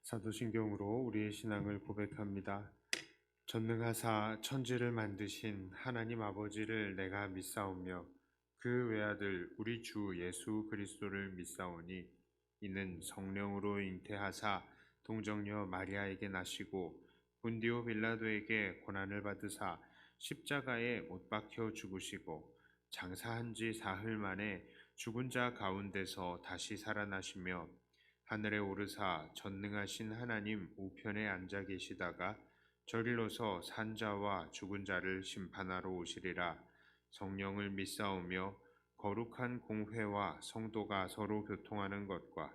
사도신경으로 우리의 신앙을 고백합니다. 전능하사 천지를 만드신 하나님 아버지를 내가 믿사오며 그 외아들 우리 주 예수 그리스도를 믿사오니 이는 성령으로 잉태하사 동정녀 마리아에게 나시고 본디오 빌라도에게 고난을 받으사 십자가에 못 박혀 죽으시고 장사한 지 사흘 만에 죽은 자 가운데서 다시 살아나시며 하늘에 오르사 전능하신 하나님 우편에 앉아 계시다가 저리로서 산자와 죽은 자를 심판하러 오시리라. 성령을 믿사오며 거룩한 공회와 성도가 서로 교통하는 것과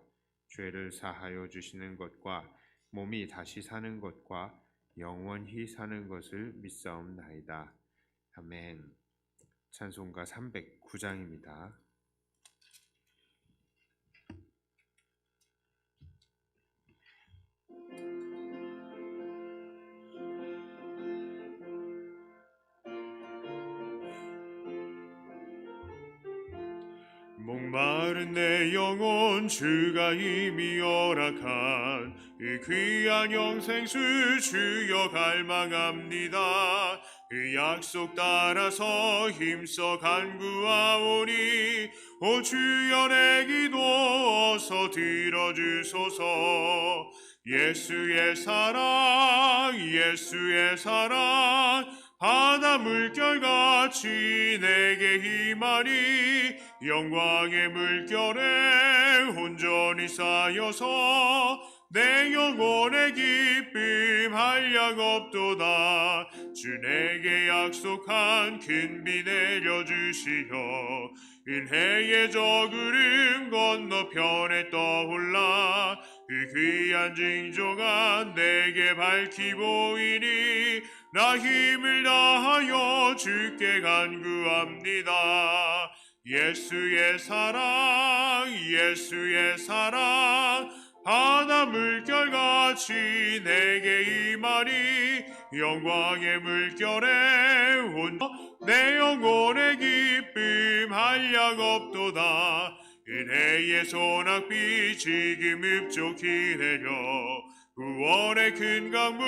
죄를 사하여 주시는 것과 몸이 다시 사는 것과 영원히 사는 것을 믿사옵나이다. 아멘. 찬송가 309장입니다. 목마른 내 영혼 주가 이미 허락한 이 귀한 영생수 주여 갈망합니다. 그 약속 따라서 힘써 간구하오니 오 주여 내 기도 어서 들어주소서. 예수의 사랑 예수의 사랑 바다 물결같이 내게 임하니 영광의 물결에 온전히 쌓여서 내 영혼의 기쁨 한량 없도다. 주 내게 약속한 큰 비 내려주시어 인해의 저구름 건너편에 떠올라 그 귀한 징조가 내게 밝히 보이니 나 힘을 다하여 주께 간구합니다. 예수의 사랑 예수의 사랑 바다 물결같이 내게 임하니 영광의 물결에 내 영혼의 기쁨 한량 없도다. 은혜의 소낙비 지금 흡족히 내려 구원의 큰 강물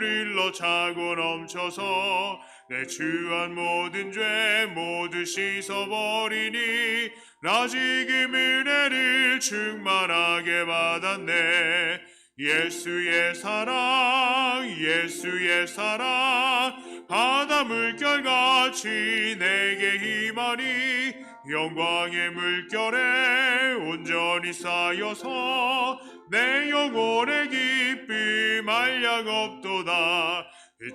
흘러차고 넘쳐서 내 추한 모든 죄 모두 씻어버리니 나 지금 은혜를 충만하게 받았네. 예수의 사랑 예수의 사랑 바다 물결같이 내게 임하니 영광의 물결에 온전히 쌓여서 내 영혼의 기쁨 한량 없도다.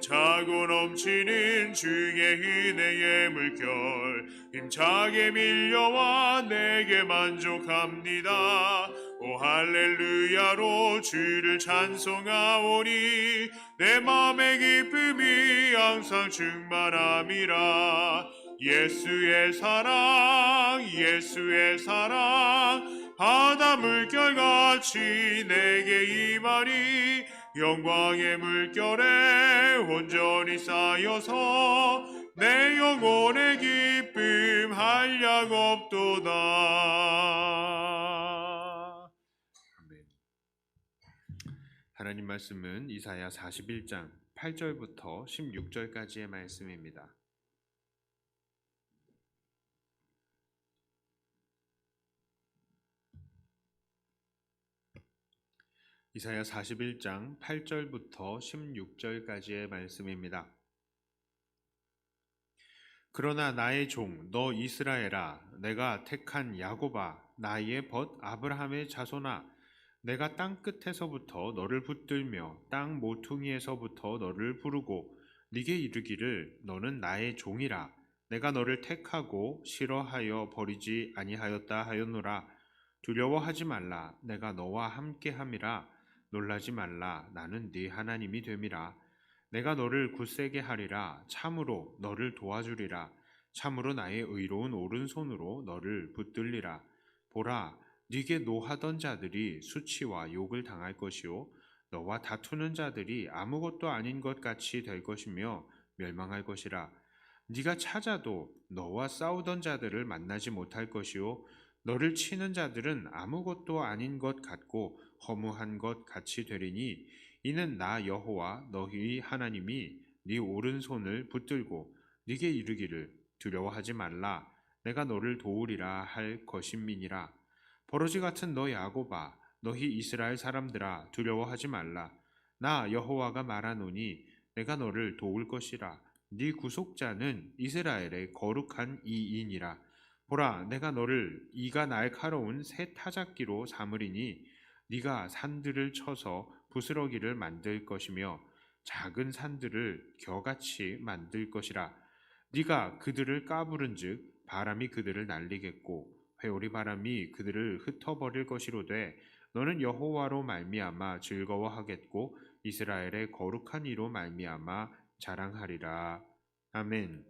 차고 넘치는 주의 은혜의 물결 힘차게 밀려와 내게 만족합니다. 오 할렐루야로 주를 찬송하오니 내 맘의 기쁨이 항상 충만함이라. 예수의 사랑 예수의 사랑 바다 물결같이 내게 임하니 영광의 물결에 온전히 쌓여서 내 영혼의 기쁨 한량 없도다. 아멘. 하나님 말씀은 이사야 41장 8절부터 16절까지의 말씀입니다. 이사야 41장 8절부터 16절까지의 말씀입니다. 그러나 나의 종 너 이스라엘아 내가 택한 야곱아 나의 벗 아브라함의 자손아 내가 땅 끝에서부터 너를 붙들며 땅 모퉁이에서부터 너를 부르고 네게 이르기를 너는 나의 종이라. 내가 너를 택하고 싫어하여 버리지 아니하였다 하였노라. 두려워하지 말라 내가 너와 함께함이라. 놀라지 말라 나는 네 하나님이 됨이라. 내가 너를 굳세게 하리라. 참으로 너를 도와주리라. 참으로 나의 의로운 오른손으로 너를 붙들리라. 보라 네게 노하던 자들이 수치와 욕을 당할 것이요 너와 다투는 자들이 아무것도 아닌 것 같이 될 것이며 멸망할 것이라. 네가 찾아도 너와 싸우던 자들을 만나지 못할 것이요 너를 치는 자들은 아무것도 아닌 것 같고 허무한 것 같이 되리니 이는 나 여호와 너희 하나님이 네 오른손을 붙들고 네게 이르기를 두려워하지 말라 내가 너를 도우리라 할 것임이니라. 버러지 같은 너 야곱아 너희 이스라엘 사람들아 두려워하지 말라. 나 여호와가 말하노니 내가 너를 도울 것이라. 네 구속자는 이스라엘의 거룩한 이인이라. 보라 내가 너를 이가 날카로운 새 타작기로 삼으리니 네가 산들을 쳐서 부스러기를 만들 것이며 작은 산들을 겨같이 만들 것이라. 네가 그들을 까부른즉 바람이 그들을 날리겠고 회오리 바람이 그들을 흩어버릴 것이로되 너는 여호와로 말미암아 즐거워하겠고 이스라엘의 거룩한 이로 말미암아 자랑하리라. 아멘.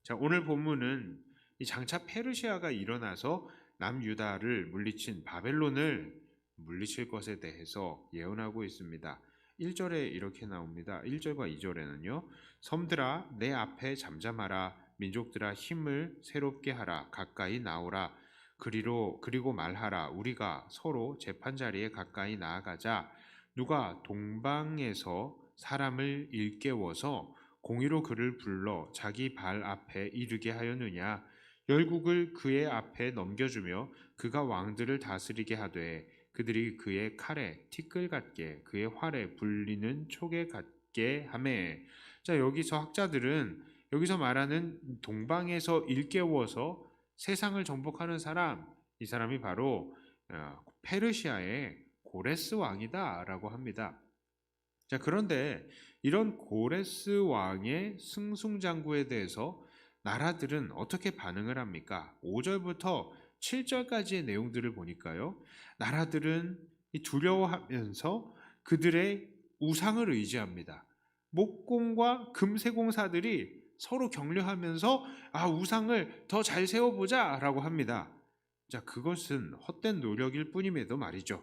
자, 오늘 본문은 이 장차 페르시아가 일어나서 남유다를 물리친 바벨론을 물리칠 것에 대해서 예언하고 있습니다. 1절에 이렇게 나옵니다. 1절과 2절에는요. 섬들아 내 앞에 잠잠하라. 민족들아 힘을 새롭게 하라. 가까이 나오라. 그리고 말하라. 우리가 서로 재판자리에 가까이 나아가자. 누가 동방에서 사람을 일깨워서 공의로 그를 불러 자기 발 앞에 이르게 하였느냐. 열국을 그의 앞에 넘겨주며 그가 왕들을 다스리게 하되 그들이 그의 칼에 티끌 같게 그의 활에 불리는 촉에 같게 하매. 자, 여기서 학자들은 여기서 말하는 동방에서 일깨워서 세상을 정복하는 사람, 이 사람이 바로 페르시아의 고레스 왕이다라고 합니다. 자, 그런데 이런 고레스 왕의 승승장구에 대해서 나라들은 어떻게 반응을 합니까? 5절부터 7절까지의 내용들을 보니까요. 나라들은 두려워하면서 그들의 우상을 의지합니다. 목공과 금세공사들이 서로 격려하면서 우상을 더 잘 세워보자라고 합니다. 자, 그것은 헛된 노력일 뿐임에도 말이죠.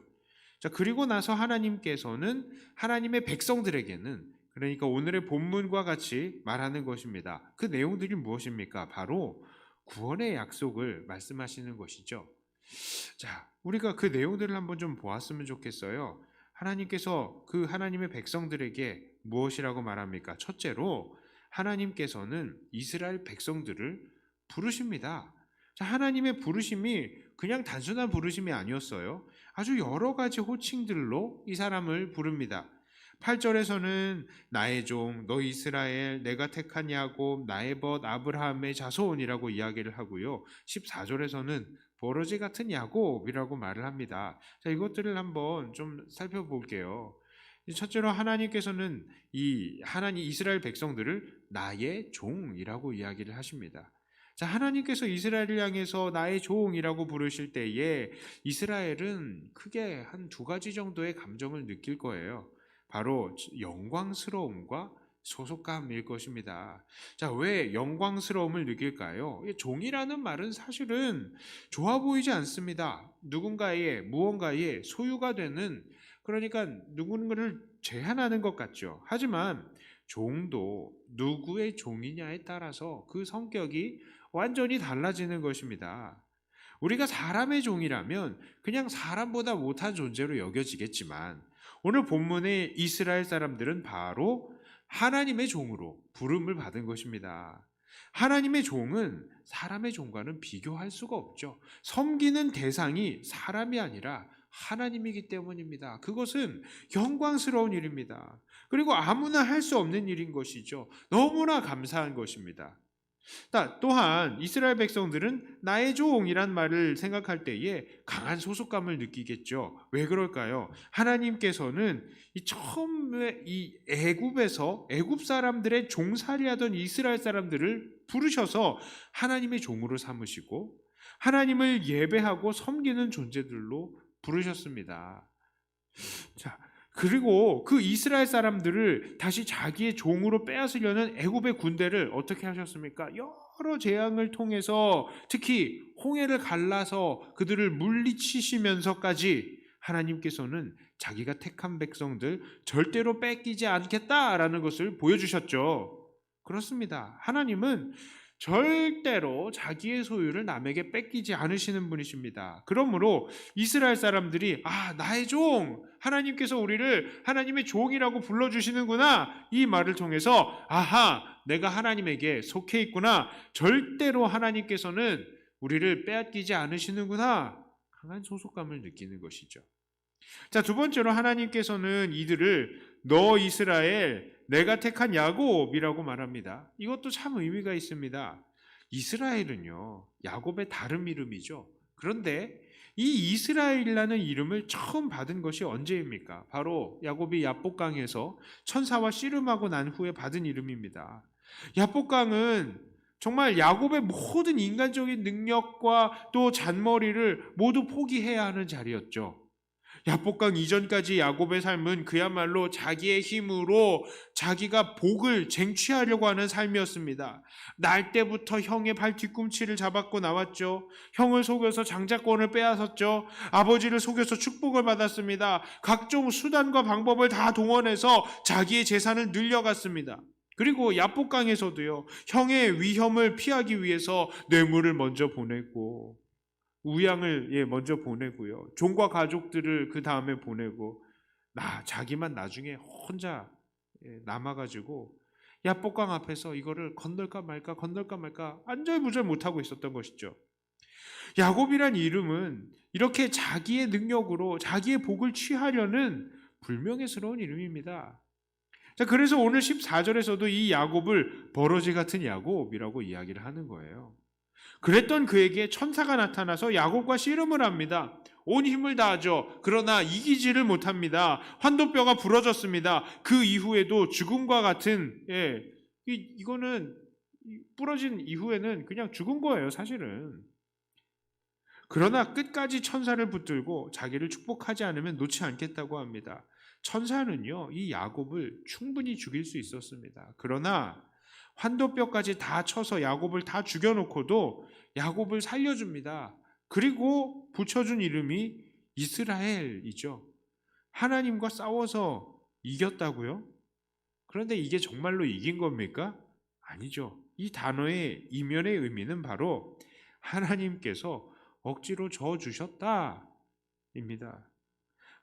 자, 그리고 나서 하나님께서는 하나님의 백성들에게는 그러니까 오늘의 본문과 같이 말하는 것입니다. 그 내용들이 무엇입니까? 바로 구원의 약속을 말씀하시는 것이죠. 자, 우리가 그 내용들을 한번 좀 보았으면 좋겠어요. 하나님께서 그 하나님의 백성들에게 무엇이라고 말합니까? 첫째로 하나님께서는 이스라엘 백성들을 부르십니다. 자, 하나님의 부르심이 그냥 단순한 부르심이 아니었어요. 아주 여러 가지 호칭들로 이 사람을 부릅니다. 8절에서는 나의 종, 너 이스라엘, 내가 택한 야곱, 나의 벗 아브라함의 자손이라고 이야기를 하고요. 14절에서는 버러지 같은 야곱이라고 말을 합니다. 자, 이것들을 한번 좀 살펴볼게요. 첫째로 하나님께서는 하나님 이스라엘 백성들을 나의 종이라고 이야기를 하십니다. 자, 하나님께서 이스라엘을 향해서 나의 종이라고 부르실 때에 이스라엘은 크게 한 두 가지 정도의 감정을 느낄 거예요. 바로 영광스러움과 소속감일 것입니다. 자, 왜 영광스러움을 느낄까요? 종이라는 말은 사실은 좋아 보이지 않습니다. 무언가의 소유가 되는, 그러니까 누군가를 제한하는 것 같죠. 하지만 종도 누구의 종이냐에 따라서 그 성격이 완전히 달라지는 것입니다. 우리가 사람의 종이라면 그냥 사람보다 못한 존재로 여겨지겠지만 오늘 본문의 이스라엘 사람들은 바로 하나님의 종으로 부름을 받은 것입니다. 하나님의 종은 사람의 종과는 비교할 수가 없죠. 섬기는 대상이 사람이 아니라 하나님이기 때문입니다. 그것은 영광스러운 일입니다. 그리고 아무나 할 수 없는 일인 것이죠. 너무나 감사한 것입니다. 또한 이스라엘 백성들은 나의 종이란 말을 생각할 때에 강한 소속감을 느끼겠죠. 왜 그럴까요? 하나님께서는 처음에 애굽에서 애굽 사람들의 종살이하던 이스라엘 사람들을 부르셔서 하나님의 종으로 삼으시고 하나님을 예배하고 섬기는 존재들로 부르셨습니다. 자, 그리고 그 이스라엘 사람들을 다시 자기의 종으로 빼앗으려는 애굽의 군대를 어떻게 하셨습니까? 여러 재앙을 통해서 특히 홍해를 갈라서 그들을 물리치시면서까지 하나님께서는 자기가 택한 백성들 절대로 뺏기지 않겠다라는 것을 보여주셨죠. 그렇습니다. 하나님은 절대로 자기의 소유를 남에게 뺏기지 않으시는 분이십니다. 그러므로 이스라엘 사람들이 나의 종, 하나님께서 우리를 하나님의 종이라고 불러주시는구나, 이 말을 통해서 내가 하나님에게 속해 있구나, 절대로 하나님께서는 우리를 빼앗기지 않으시는구나, 강한 소속감을 느끼는 것이죠. 자, 두 번째로 하나님께서는 이들을 너 이스라엘, 내가 택한 야곱이라고 말합니다. 이것도 참 의미가 있습니다. 이스라엘은요, 야곱의 다른 이름이죠. 그런데 이 이스라엘이라는 이름을 처음 받은 것이 언제입니까? 바로 야곱이 야복강에서 천사와 씨름하고 난 후에 받은 이름입니다. 야복강은 정말 야곱의 모든 인간적인 능력과 또 잔머리를 모두 포기해야 하는 자리였죠. 야복강 이전까지 야곱의 삶은 그야말로 자기의 힘으로 자기가 복을 쟁취하려고 하는 삶이었습니다. 날 때부터 형의 발 뒤꿈치를 잡았고 나왔죠. 형을 속여서 장자권을 빼앗았죠. 아버지를 속여서 축복을 받았습니다. 각종 수단과 방법을 다 동원해서 자기의 재산을 늘려갔습니다. 그리고 야복강에서도요, 형의 위험을 피하기 위해서 뇌물을 먼저 보내고 우양을 먼저 보내고요, 종과 가족들을 그 다음에 보내고 자기만 나중에 혼자 남아가지고 야복강 앞에서 이거를 건널까 말까 안절부절 못하고 있었던 것이죠. 야곱이란 이름은 이렇게 자기의 능력으로 자기의 복을 취하려는 불명예스러운 이름입니다. 자, 그래서 오늘 14절에서도 이 야곱을 버러지 같은 야곱이라고 이야기를 하는 거예요. 그랬던 그에게 천사가 나타나서 야곱과 씨름을 합니다. 온 힘을 다하죠. 그러나 이기지를 못합니다. 환도뼈가 부러졌습니다. 그 이후에도 죽음과 같은 이거는 부러진 이후에는 그냥 죽은 거예요, 사실은. 그러나 끝까지 천사를 붙들고 자기를 축복하지 않으면 놓지 않겠다고 합니다. 천사는요, 이 야곱을 충분히 죽일 수 있었습니다. 그러나 환도뼈까지 다 쳐서 야곱을 다 죽여놓고도 야곱을 살려줍니다. 그리고 붙여준 이름이 이스라엘이죠. 하나님과 싸워서 이겼다고요? 그런데 이게 정말로 이긴 겁니까? 아니죠. 이 단어의 이면의 의미는 바로 하나님께서 억지로 저주셨다입니다.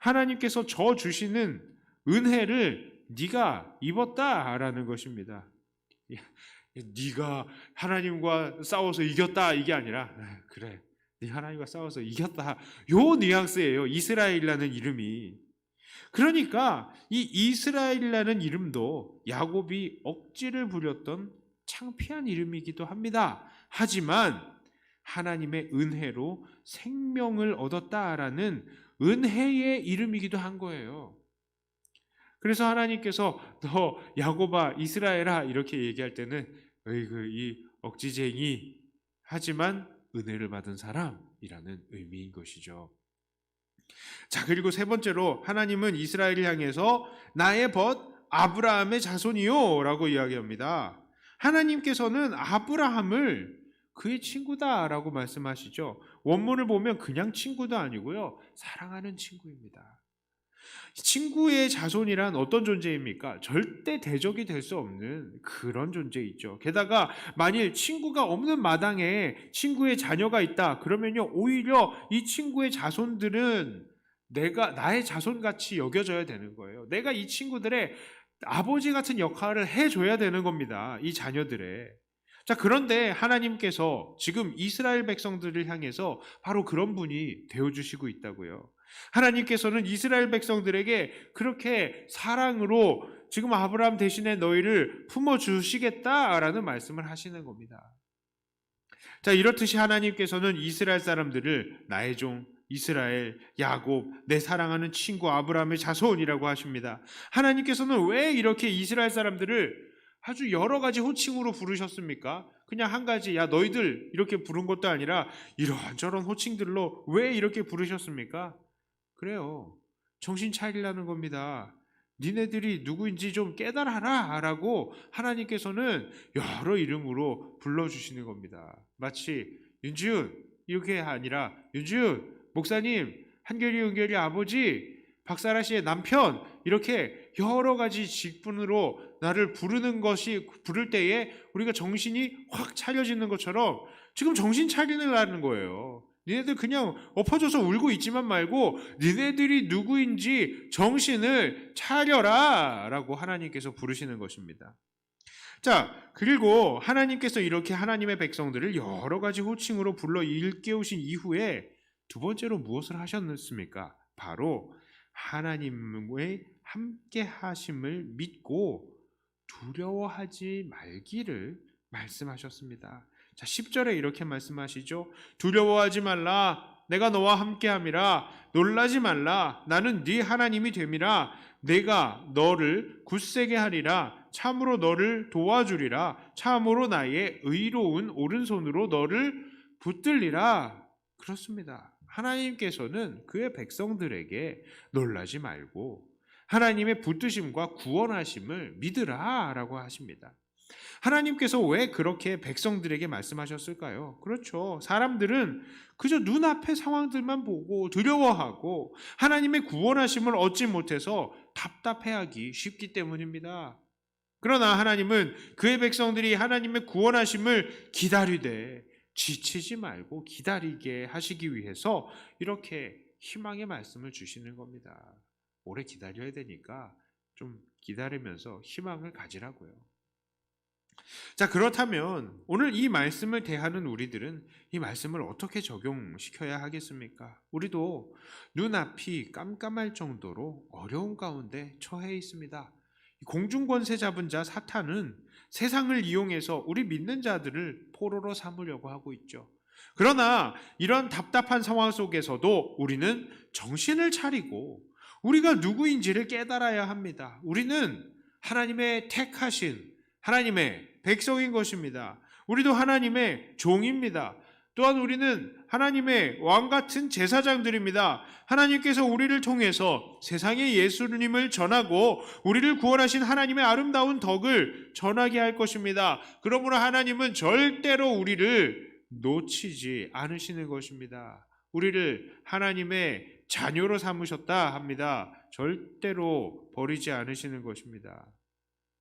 하나님께서 저주시는 은혜를 네가 입었다라는 것입니다. 네가 하나님과 싸워서 이겼다, 이게 아니라 그래, 네 하나님과 싸워서 이겼다, 요 뉘앙스예요, 이스라엘이라는 이름이. 그러니까 이 이스라엘이라는 이름도 야곱이 억지를 부렸던 창피한 이름이기도 합니다. 하지만 하나님의 은혜로 생명을 얻었다라는 은혜의 이름이기도 한 거예요. 그래서 하나님께서 너 야곱아, 이스라엘아 이렇게 얘기할 때는 어이구 이 억지쟁이, 하지만 은혜를 받은 사람이라는 의미인 것이죠. 자, 그리고 세 번째로 하나님은 이스라엘을 향해서 나의 벗 아브라함의 자손이요 라고 이야기합니다. 하나님께서는 아브라함을 그의 친구다라고 말씀하시죠. 원문을 보면 그냥 친구도 아니고요, 사랑하는 친구입니다. 친구의 자손이란 어떤 존재입니까? 절대 대적이 될 수 없는 그런 존재이죠. 게다가 만일 친구가 없는 마당에 친구의 자녀가 있다 그러면요, 오히려 이 친구의 자손들은 나의 자손같이 여겨져야 되는 거예요. 내가 이 친구들의 아버지 같은 역할을 해줘야 되는 겁니다, 이 자녀들의. 자, 그런데 하나님께서 지금 이스라엘 백성들을 향해서 바로 그런 분이 되어주시고 있다고요. 하나님께서는 이스라엘 백성들에게 그렇게 사랑으로 지금 아브라함 대신에 너희를 품어주시겠다라는 말씀을 하시는 겁니다. 자, 이렇듯이 하나님께서는 이스라엘 사람들을 나의 종 이스라엘, 야곱, 내 사랑하는 친구 아브라함의 자손이라고 하십니다. 하나님께서는 왜 이렇게 이스라엘 사람들을 아주 여러 가지 호칭으로 부르셨습니까? 그냥 한 가지, 야 너희들 이렇게 부른 것도 아니라 이런저런 호칭들로 왜 이렇게 부르셨습니까? 그래요, 정신 차리라는 겁니다. 니네들이 누구인지 좀 깨달아라 라고 하나님께서는 여러 이름으로 불러주시는 겁니다. 마치 윤지훈 이렇게 아니라 윤지훈 목사님, 한결이 은결이 아버지, 박사라 씨의 남편, 이렇게 여러 가지 직분으로 나를 부를 때에 우리가 정신이 확 차려지는 것처럼 지금 정신 차리려는 거예요. 니네들 그냥 엎어져서 울고 있지만 말고 니네들이 누구인지 정신을 차려라 라고 하나님께서 부르시는 것입니다. 자, 그리고 하나님께서 이렇게 하나님의 백성들을 여러 가지 호칭으로 불러 일깨우신 이후에 두 번째로 무엇을 하셨습니까? 바로 하나님의 함께 하심을 믿고 두려워하지 말기를 말씀하셨습니다. 자, 10절에 이렇게 말씀하시죠. 두려워하지 말라. 내가 너와 함께함이라. 놀라지 말라. 나는 네 하나님이 됨이라. 내가 너를 굳세게 하리라. 참으로 너를 도와주리라. 참으로 나의 의로운 오른손으로 너를 붙들리라. 그렇습니다. 하나님께서는 그의 백성들에게 놀라지 말고 하나님의 붙드심과 구원하심을 믿으라 라고 하십니다. 하나님께서 왜 그렇게 백성들에게 말씀하셨을까요? 그렇죠. 사람들은 그저 눈앞의 상황들만 보고 두려워하고 하나님의 구원하심을 얻지 못해서 답답해하기 쉽기 때문입니다. 그러나 하나님은 그의 백성들이 하나님의 구원하심을 기다리되 지치지 말고 기다리게 하시기 위해서 이렇게 희망의 말씀을 주시는 겁니다. 오래 기다려야 되니까 좀 기다리면서 희망을 가지라고요. 자, 그렇다면 오늘 이 말씀을 대하는 우리들은 이 말씀을 어떻게 적용시켜야 하겠습니까? 우리도 눈앞이 깜깜할 정도로 어려운 가운데 처해 있습니다. 공중권세 잡은 자 사탄은 세상을 이용해서 우리 믿는 자들을 포로로 삼으려고 하고 있죠. 그러나 이런 답답한 상황 속에서도 우리는 정신을 차리고 우리가 누구인지를 깨달아야 합니다. 우리는 하나님의 택하신 하나님의 백성인 것입니다. 우리도 하나님의 종입니다. 또한 우리는 하나님의 왕 같은 제사장들입니다. 하나님께서 우리를 통해서 세상에 예수님을 전하고 우리를 구원하신 하나님의 아름다운 덕을 전하게 할 것입니다. 그러므로 하나님은 절대로 우리를 놓치지 않으시는 것입니다. 우리를 하나님의 자녀로 삼으셨다 합니다. 절대로 버리지 않으시는 것입니다.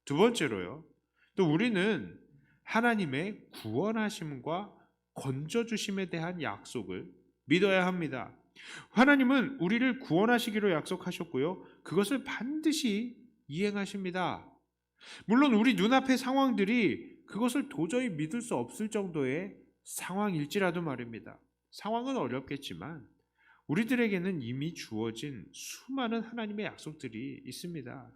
두 번째로요. 또 우리는 하나님의 구원하심과 건져주심에 대한 약속을 믿어야 합니다. 하나님은 우리를 구원하시기로 약속하셨고요. 그것을 반드시 이행하십니다. 물론 우리 눈앞의 상황들이 그것을 도저히 믿을 수 없을 정도의 상황일지라도 말입니다. 상황은 어렵겠지만 우리들에게는 이미 주어진 수많은 하나님의 약속들이 있습니다.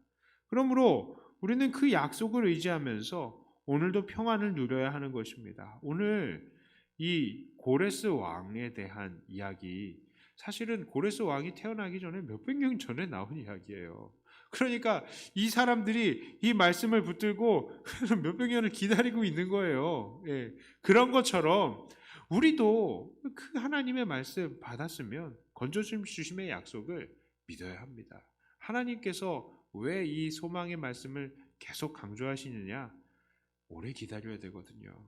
그러므로 우리는 그 약속을 의지하면서 오늘도 평안을 누려야 하는 것입니다. 오늘 이 고레스 왕에 대한 이야기, 사실은 고레스 왕이 태어나기 전에 몇백 년 전에 나온 이야기예요. 그러니까 이 사람들이 이 말씀을 붙들고 몇백 년을 기다리고 있는 거예요. 예, 그런 것처럼 우리도 그 하나님의 말씀 받았으면 건져주심의 약속을 믿어야 합니다. 하나님께서 왜 이 소망의 말씀을 계속 강조하시느냐? 오래 기다려야 되거든요.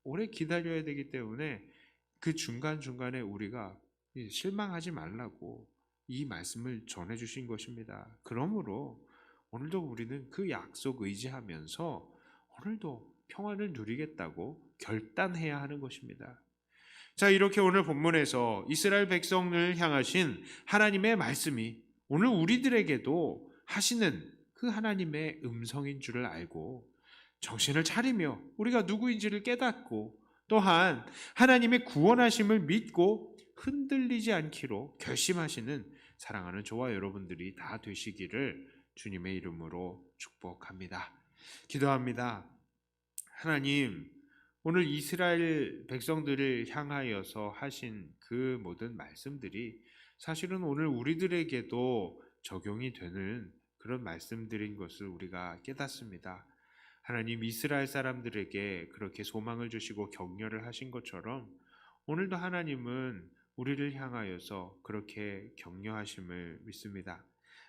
오래 기다려야 되기 때문에 그 중간중간에 우리가 실망하지 말라고 이 말씀을 전해주신 것입니다. 그러므로 오늘도 우리는 그 약속 의지하면서 오늘도 평안을 누리겠다고 결단해야 하는 것입니다. 자, 이렇게 오늘 본문에서 이스라엘 백성을 향하신 하나님의 말씀이 오늘 우리들에게도 하시는 그 하나님의 음성인 줄을 알고 정신을 차리며 우리가 누구인지를 깨닫고 또한 하나님의 구원하심을 믿고 흔들리지 않기로 결심하시는 사랑하는 저와 여러분들이 다 되시기를 주님의 이름으로 축복합니다. 기도합니다. 하나님, 오늘 이스라엘 백성들을 향하여서 하신 그 모든 말씀들이 사실은 오늘 우리들에게도 적용이 되는 그런 말씀들인 것을 우리가 깨닫습니다. 하나님, 이스라엘 사람들에게 그렇게 소망을 주시고 격려를 하신 것처럼 오늘도 하나님은 우리를 향하여서 그렇게 격려하심을 믿습니다.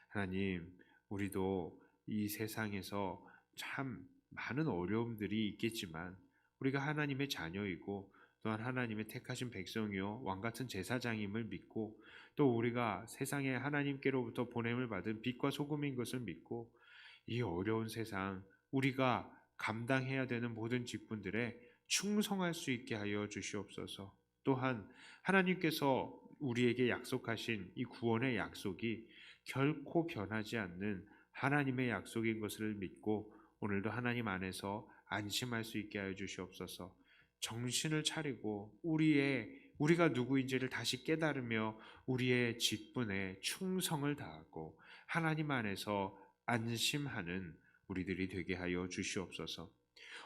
하나님, 우리도 이 세상에서 참 많은 어려움들이 있겠지만 우리가 하나님의 자녀이고 또한 하나님의 택하신 백성이요 왕같은 제사장임을 믿고 또 우리가 세상에 하나님께로부터 보냄을 받은 빛과 소금인 것을 믿고 이 어려운 세상 우리가 감당해야 되는 모든 직분들에 충성할 수 있게 하여 주시옵소서. 또한 하나님께서 우리에게 약속하신 이 구원의 약속이 결코 변하지 않는 하나님의 약속인 것을 믿고 오늘도 하나님 안에서 안심할 수 있게 하여 주시옵소서. 정신을 차리고 우리가 누구인지를 다시 깨달으며 우리의 직분에 충성을 다하고 하나님 안에서 안심하는 우리들이 되게 하여 주시옵소서.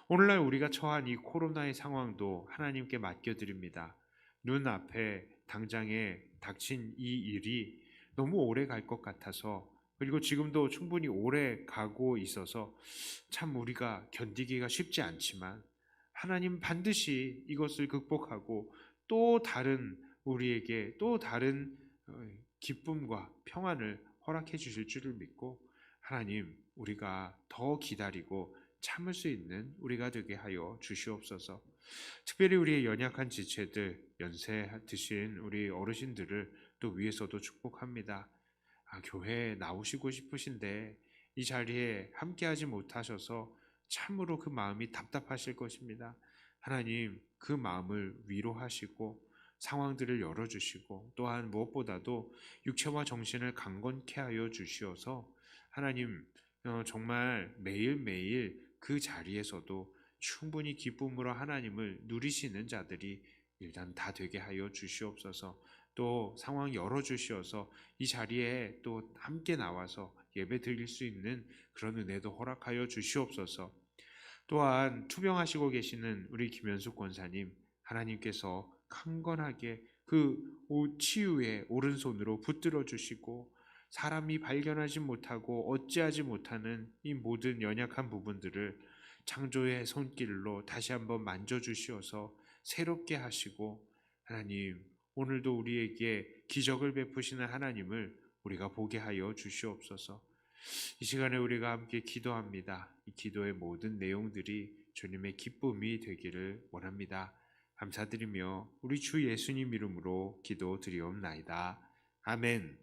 오늘날 우리가 처한 이 코로나의 상황도 하나님께 맡겨드립니다. 눈앞에 당장에 닥친 이 일이 너무 오래 갈 것 같아서, 그리고 지금도 충분히 오래 가고 있어서 참 우리가 견디기가 쉽지 않지만 하나님 반드시 이것을 극복하고 우리에게 또 다른 기쁨과 평안을 허락해 주실 줄을 믿고, 하나님 우리가 더 기다리고 참을 수 있는 우리가 되게 하여 주시옵소서. 특별히 우리의 연약한 지체들, 연세 드신 우리 어르신들을 또 위에서도 축복합니다. 교회에 나오시고 싶으신데 이 자리에 함께하지 못하셔서 참으로 그 마음이 답답하실 것입니다. 하나님 그 마음을 위로하시고 상황들을 열어주시고, 또한 무엇보다도 육체와 정신을 강건케 하여 주시어서 하나님 정말 매일매일 그 자리에서도 충분히 기쁨으로 하나님을 누리시는 자들이 일단 다 되게 하여 주시옵소서. 또 상황 열어주시어서 이 자리에 또 함께 나와서 예배 드릴 수 있는 그런 은혜도 허락하여 주시옵소서. 또한 투병하시고 계시는 우리 김현숙 권사님, 하나님께서 강건하게 그 치유의 오른손으로 붙들어 주시고 사람이 발견하지 못하고 어찌하지 못하는 이 모든 연약한 부분들을 창조의 손길로 다시 한번 만져주시어서 새롭게 하시고, 하나님 오늘도 우리에게 기적을 베푸시는 하나님을 우리가 보게 하여 주시옵소서. 이 시간에 우리가 함께 기도합니다. 이 기도의 모든 내용들이 주님의 기쁨이 되기를 원합니다. 감사드리며 우리 주 예수님 이름으로 기도드리옵나이다. 아멘.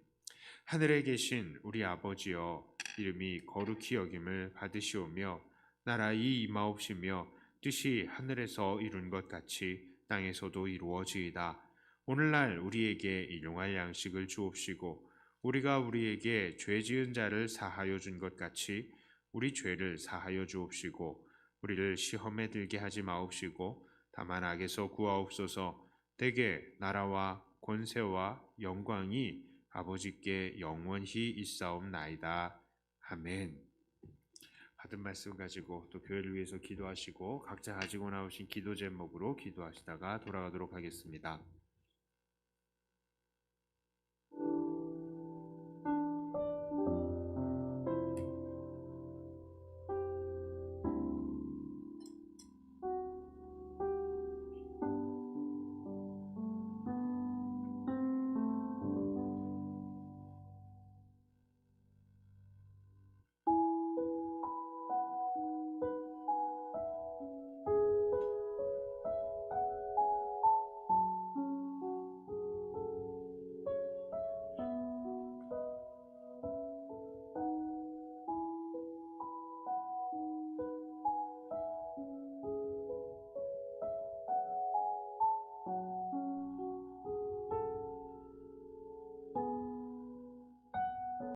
하늘에 계신 우리 아버지여, 이름이 거룩히 여김을 받으시오며 나라의 임하옵시며 뜻이 하늘에서 이룬 것 같이 땅에서도 이루어지이다. 오늘날 우리에게 일용할 양식을 주옵시고 우리가 우리에게 죄 지은 자를 사하여 준 것 같이 우리 죄를 사하여 주옵시고 우리를 시험에 들게 하지 마옵시고 다만 악에서 구하옵소서. 대개 나라와 권세와 영광이 아버지께 영원히 있사옵나이다. 아멘. 받은 말씀 가지고 또 교회를 위해서 기도하시고 각자 가지고 나오신 기도 제목으로 기도하시다가 돌아가도록 하겠습니다.